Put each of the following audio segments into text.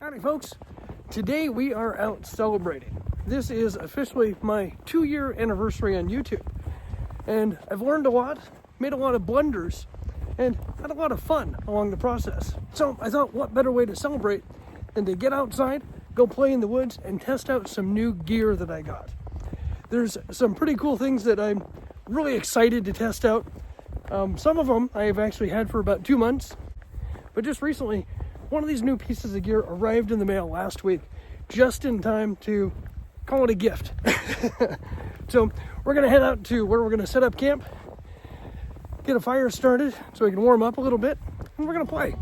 Howdy folks, today we are out celebrating. This is officially my 2-year anniversary on YouTube, and I've learned a lot, made a lot of blunders, and had a lot of fun along the process. So I thought, what better way to celebrate than to get outside, go play in the woods, and test out some new gear that I got. There's some pretty cool things that I'm really excited to test out. Some of them I've actually had for about 2 months, but just recently, one of these new pieces of gear arrived in the mail last week, just in time to call it a gift. So we're gonna head out to where we're gonna set up camp, get a fire started so we can warm up a little bit, and we're gonna play.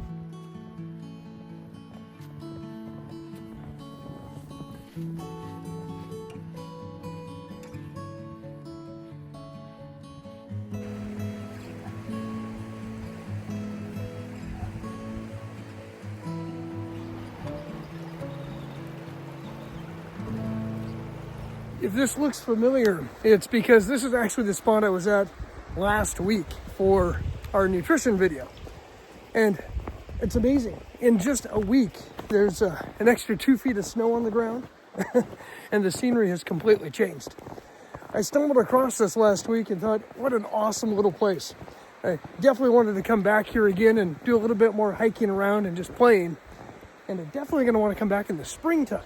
If this looks familiar, it's because this is actually the spot I was at last week for our nutrition video. And it's amazing. In just a week, there's an extra 2 feet of snow on the ground and the scenery has completely changed. I stumbled across this last week and thought, what an awesome little place. I definitely wanted to come back here again and do a little bit more hiking around and just playing. And I'm definitely gonna wanna come back in the springtime,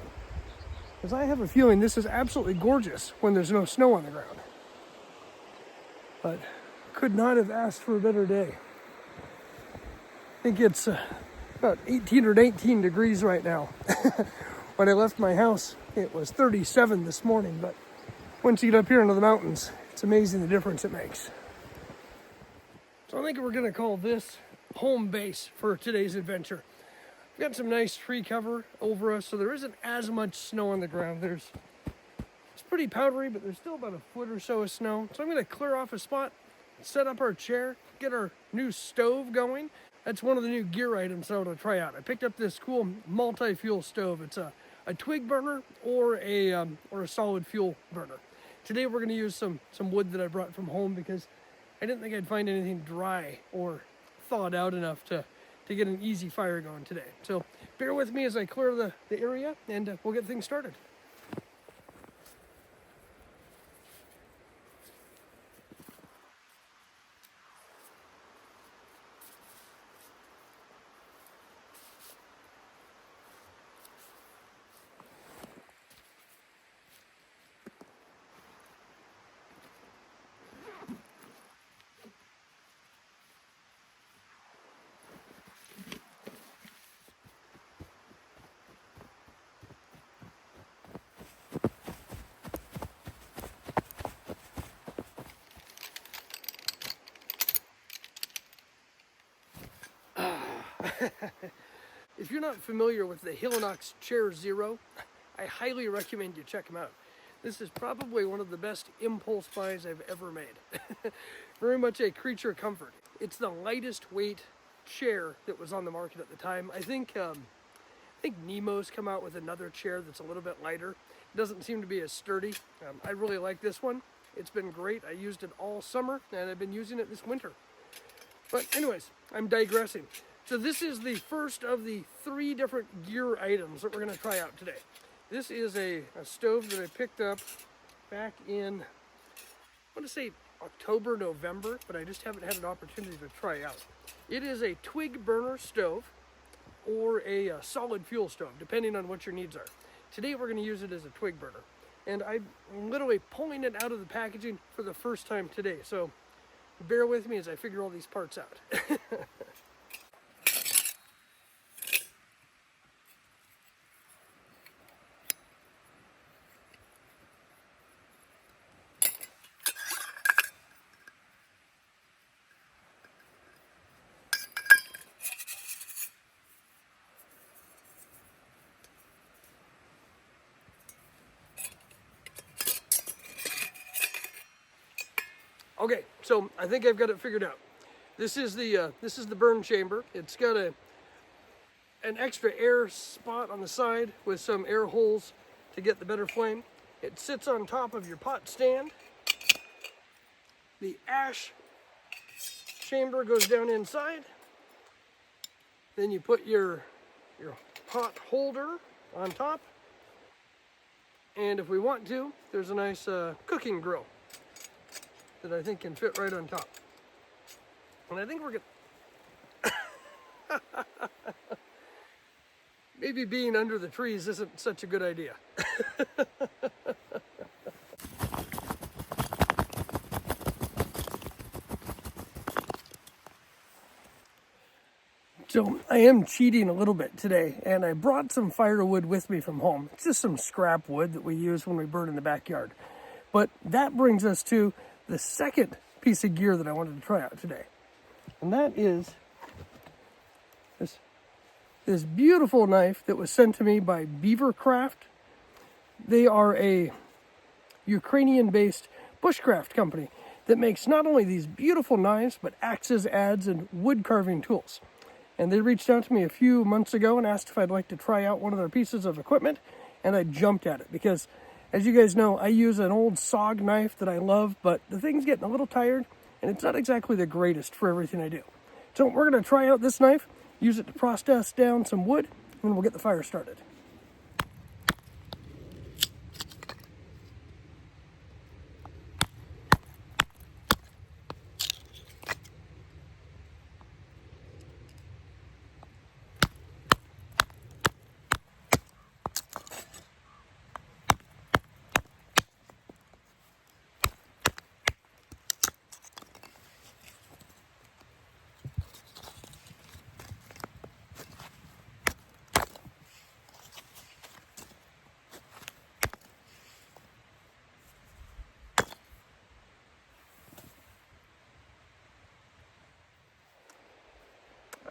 because I have a feeling this is absolutely gorgeous when there's no snow on the ground. But could not have asked for a better day. I think it's about 18 or 19 degrees right now. When I left my house, it was 37 this morning, but once you get up here into the mountains, it's amazing the difference it makes. So I think we're gonna call this home base for today's adventure. We've got some nice tree cover over us, so there isn't as much snow on the ground. It's pretty powdery, but there's still about a foot or so of snow. So I'm gonna clear off a spot, set up our chair, get our new stove going. That's one of the new gear items that I want to try out. I picked up this cool multi-fuel stove. It's a twig burner or a solid fuel burner. Today we're gonna use some wood that I brought from home because I didn't think I'd find anything dry or thawed out enough to get an easy fire going today. So bear with me as I clear the area and we'll get things started. If you're not familiar with the Hillinox Chair Zero, I highly recommend you check them out. This is probably one of the best impulse buys I've ever made. Very much a creature comfort. It's the lightest weight chair that was on the market at the time. I think Nemo's come out with another chair that's a little bit lighter. It doesn't seem to be as sturdy. I really like this one. It's been great. I used it all summer and I've been using it this winter. But anyways, I'm digressing. So this is the first of the 3 different gear items that we're going to try out today. This is a stove that I picked up back in, I want to say October, November, but I just haven't had an opportunity to try out. It is a twig burner stove or a solid fuel stove, depending on what your needs are. Today we're going to use it as a twig burner. And I'm literally pulling it out of the packaging for the first time today. So bear with me as I figure all these parts out. Okay, so I think I've got it figured out. This is the burn chamber. It's got an extra air spot on the side with some air holes to get the better flame. It sits on top of your pot stand. The ash chamber goes down inside. Then you put your pot holder on top. And if we want to, there's a nice cooking grill that I think can fit right on top. And I think we're gonna... Maybe being under the trees isn't such a good idea. So I am cheating a little bit today, and I brought some firewood with me from home. It's just some scrap wood that we use when we burn in the backyard. But that brings us to the second piece of gear that I wanted to try out today. And that is this beautiful knife that was sent to me by Beaver Craft. They are a Ukrainian-based bushcraft company that makes not only these beautiful knives, but axes, adze, and wood carving tools. And they reached out to me a few months ago and asked if I'd like to try out one of their pieces of equipment, and I jumped at it because, as you guys know, I use an old SOG knife that I love, but the thing's getting a little tired, and it's not exactly the greatest for everything I do. So we're going to try out this knife, use it to process down some wood, and then we'll get the fire started.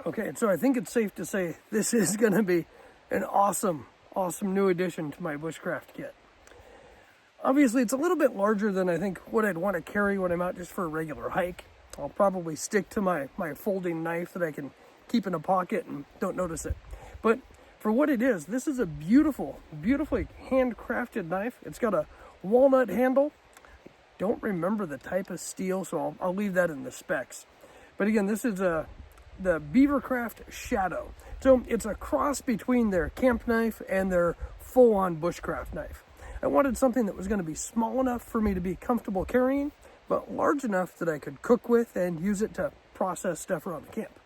Okay, so I think it's safe to say this is going to be an awesome new addition to my bushcraft kit. Obviously, it's a little bit larger than I think what I'd want to carry when I'm out just for a regular hike. I'll probably stick to my folding knife that I can keep in a pocket and don't notice it. But for what it is, this is a beautifully handcrafted knife. It's got a walnut handle. I don't remember the type of steel, so I'll leave that in the specs. But again, this is the Beaver Craft Shadow. So it's a cross between their camp knife and their full-on bushcraft knife. I wanted something that was going to be small enough for me to be comfortable carrying, but large enough that I could cook with and use it to process stuff around the camp.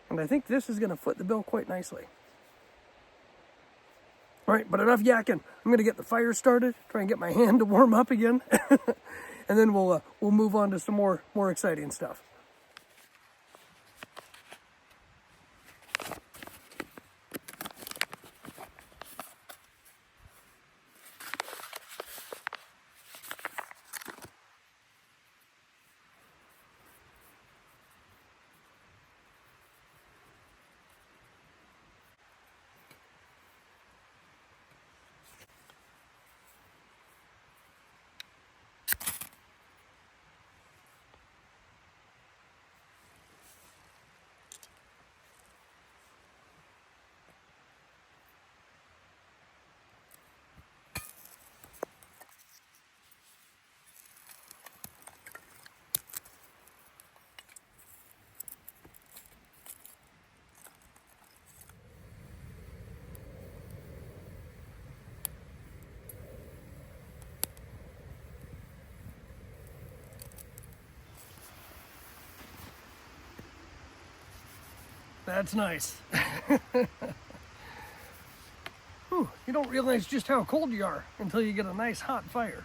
And I think this is going to foot the bill quite nicely. All right, but enough yakking. I'm going to get the fire started, try and get my hand to warm up again, and then we'll move on to some more exciting stuff. That's nice. Whew, you don't realize just how cold you are until you get a nice hot fire.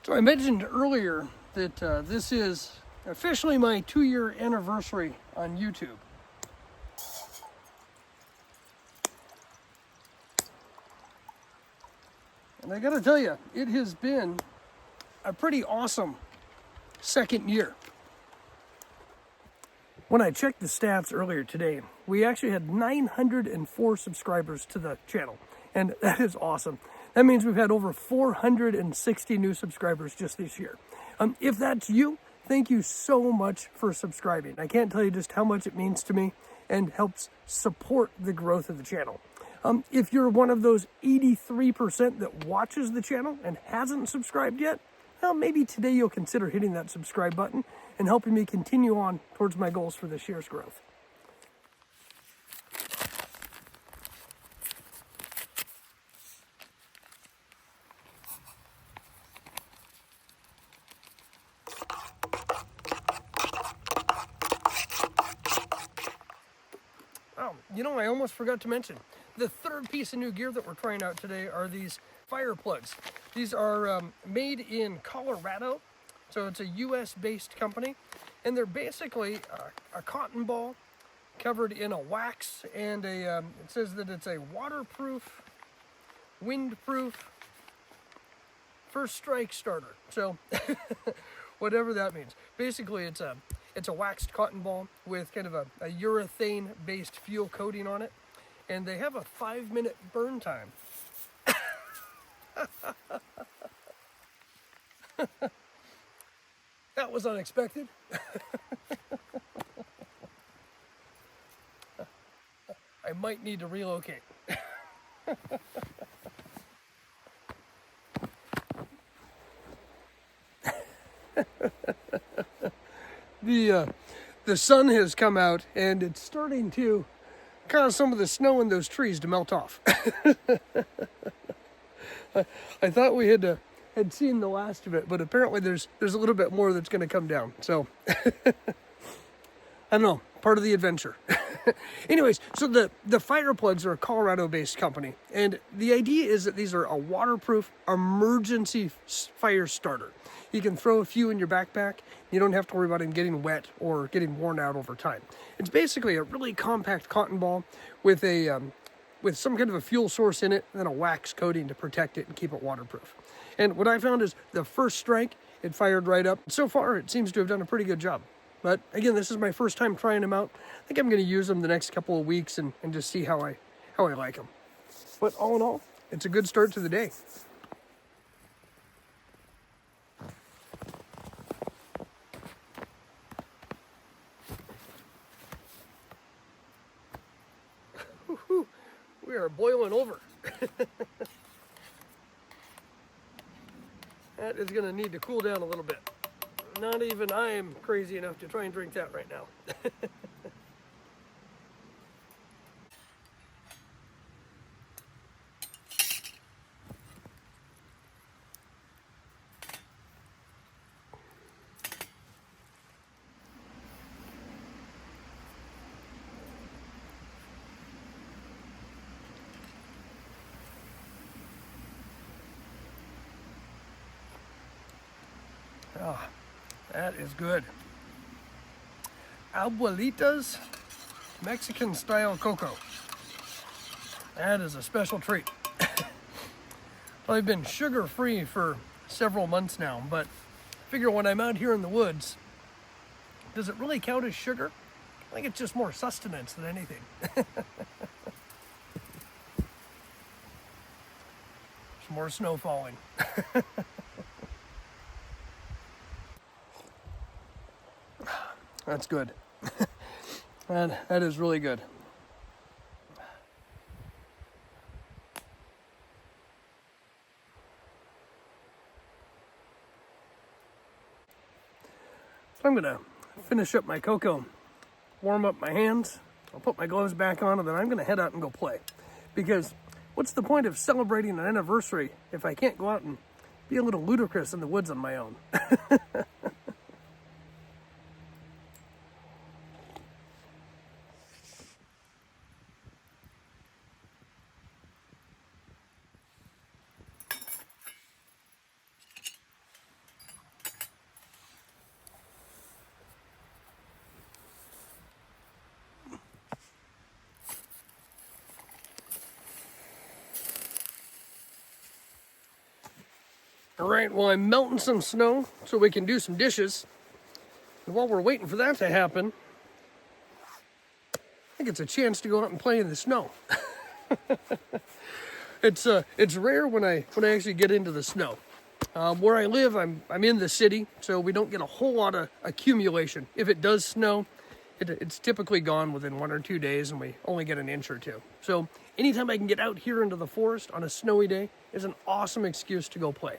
So I mentioned earlier that this is officially my 2-year anniversary on YouTube. And I gotta tell you, it has been a pretty awesome second year. When I checked the stats earlier today, we actually had 904 subscribers to the channel, and that is awesome. That means we've had over 460 new subscribers just this year. If that's you, thank you so much for subscribing. I can't tell you just how much it means to me and helps support the growth of the channel. If you're one of those 83% that watches the channel and hasn't subscribed yet, well, maybe today you'll consider hitting that subscribe button and helping me continue on towards my goals for this year's growth. Oh, you know, I almost forgot to mention, the third piece of new gear that we're trying out today are these fire plugs. These are made in Colorado, so it's a US-based company, and they're basically a cotton ball covered in a wax, and it says that it's a waterproof, windproof, first strike starter. So whatever that means. Basically, it's a waxed cotton ball with kind of a urethane-based fuel coating on it, and they have a 5-minute burn time. That was unexpected. I might need to relocate. The sun has come out and it's starting to cause some of the snow in those trees to melt off. I thought we had seen the last of it, but apparently there's a little bit more that's going to come down. So I don't know, part of the adventure. Anyways, so the fire plugs are a Colorado-based company, and the idea is that these are a waterproof emergency fire starter. You can throw a few in your backpack. You don't have to worry about them getting wet or getting worn out over time. It's basically a really compact cotton ball with with some kind of a fuel source in it, and then a wax coating to protect it and keep it waterproof. And what I found is the first strike, it fired right up. So far, it seems to have done a pretty good job. But again, this is my first time trying them out. I think I'm going to use them the next couple of weeks and just see how I like them. But all in all, it's a good start to the day. We are boiling over. That is going to need to cool down a little bit. Not even I am crazy enough to try and drink that right now. Ah, that is good. Abuelita's Mexican style cocoa. That is a special treat. Well, I've been sugar free for several months now, but I figure when I'm out here in the woods, does it really count as sugar? I think it's just more sustenance than anything. There's more snow falling. That's good. That is really good. So I'm going to finish up my cocoa, warm up my hands, I'll put my gloves back on, and then I'm going to head out and go play. Because what's the point of celebrating an anniversary if I can't go out and be a little ludicrous in the woods on my own? All right, well, I'm melting some snow so we can do some dishes. And while we're waiting for that to happen, I think it's a chance to go out and play in the snow. It's rare when I actually get into the snow. Where I live, I'm in the city, so we don't get a whole lot of accumulation. If it does snow, it's typically gone within 1 or 2 days, and we only get an inch or two. So anytime I can get out here into the forest on a snowy day is an awesome excuse to go play.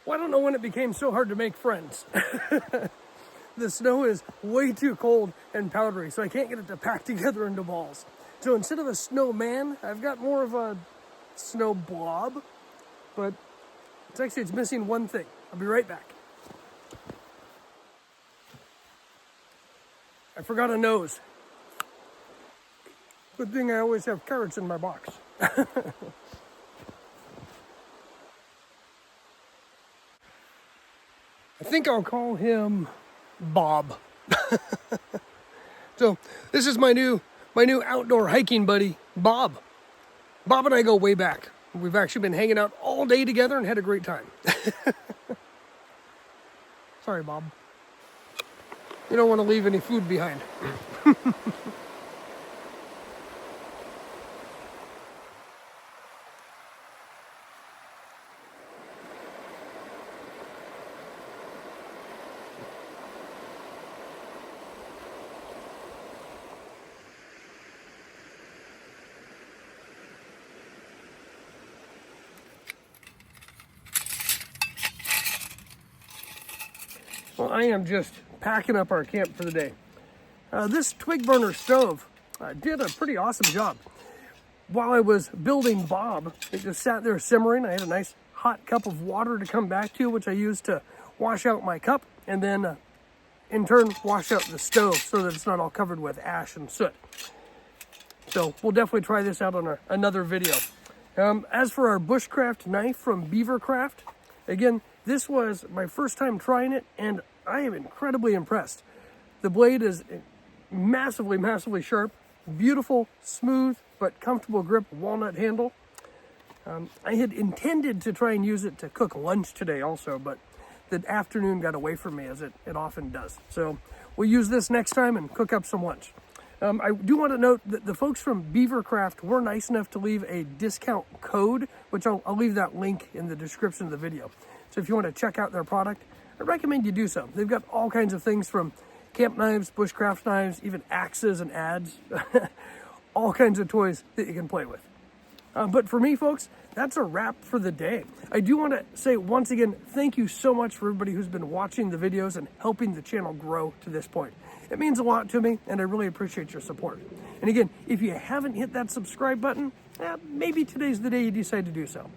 Well, I don't know when it became so hard to make friends. The snow is way too cold and powdery, so I can't get it to pack together into balls. So instead of a snowman, I've got more of a snow blob, but it's missing one thing. I'll be right back. I forgot a nose. Good thing I always have carrots in my box. I think I'll call him Bob. So this is my new outdoor hiking buddy, Bob. Bob and I go way back. We've actually been hanging out all day together and had a great time. Sorry, Bob. You don't want to leave any food behind. Well, I am just packing up our camp for the day. This twig burner stove did a pretty awesome job. While I was building Bob, it just sat there simmering. I had a nice hot cup of water to come back to, which I used to wash out my cup, and then in turn wash out the stove so that it's not all covered with ash and soot. So we'll definitely try this out on another video. As for our bushcraft knife from Beaver Craft, again, this was my first time trying it, and I am incredibly impressed. The blade is massively, massively sharp, beautiful, smooth, but comfortable grip walnut handle. I had intended to try and use it to cook lunch today also, but the afternoon got away from me, as it often does. So we'll use this next time and cook up some lunch. I do want to note that the folks from Beaver Craft were nice enough to leave a discount code, which I'll leave that link in the description of the video. So if you want to check out their product, I recommend you do so. They've got all kinds of things from camp knives, bushcraft knives, even axes and adze, all kinds of toys that you can play with. But for me, folks, that's a wrap for the day. I do want to say once again, thank you so much for everybody who's been watching the videos and helping the channel grow to this point. It means a lot to me, and I really appreciate your support. And again, if you haven't hit that subscribe button, maybe today's the day you decide to do so.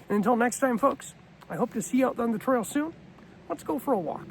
And until next time, folks, I hope to see you out on the trail soon. Let's go for a walk.